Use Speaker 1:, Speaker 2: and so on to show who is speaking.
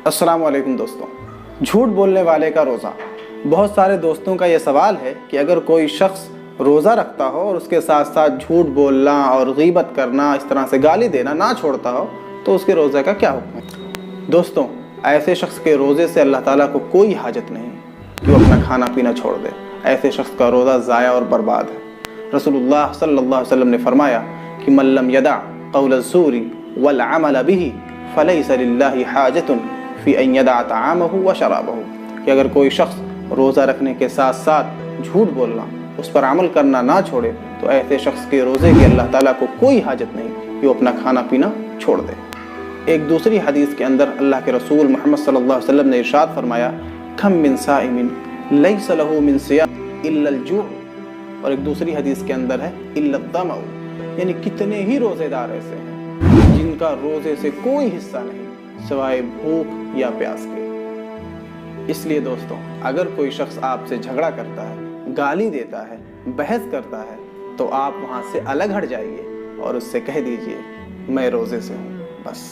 Speaker 1: अस्सलाम वालेकुम दोस्तों। झूठ बोलने वाले का रोज़ा। बहुत सारे दोस्तों का ये सवाल है कि अगर कोई शख्स रोज़ा रखता हो और उसके साथ साथ झूठ बोलना और गीबत करना, इस तरह से गाली देना ना छोड़ता हो तो उसके रोज़े का क्या हुक्म है। दोस्तों, ऐसे शख्स के रोज़े से अल्लाह ताला को कोई हाजत नहीं कि वो अपना खाना पीना छोड़ दे। ऐसे शख्स का रोज़ा ज़ाया और बर्बाद है। रसूलुल्लाह सल्लल्लाहु अलैहि वसल्लम ने फरमाया कि मन लम यदा क़ौल अज़्ज़ूरी वल अमल बिही फलैसा लिल्लाहि हाजतुन फ़ी अन यदा तआमहु व शराबहु, कि अगर कोई शख्स रोज़ा रखने के साथ साथ झूठ बोलना, उस पर अमल करना ना छोड़े तो ऐसे शख्स के रोज़े की अल्लाह ताला को कोई हाजत नहीं कि वो अपना खाना पीना छोड़ दे। एक दूसरी हदीस के अंदर अल्लाह के रसूल मोहम्मद सल्लल्लाहु अलैहि वसल्लम ने इरशाद फरमाया, खम मिन साइमिन लैसा लहू मिन सियाम इल्लल जू, और एक दूसरी हदीस के अंदर है इल्लत तमऊ, यानी कितने ही रोज़ेदार ऐसे हैं जिनका रोज़े से कोई हिस्सा नहीं सिवाय भूख या प्यास के। इसलिए दोस्तों, अगर कोई शख्स आपसे झगड़ा करता है, गाली देता है, बहस करता है, तो आप वहाँ से अलग हट जाइए और उससे कह दीजिए मैं रोज़े से हूँ, बस।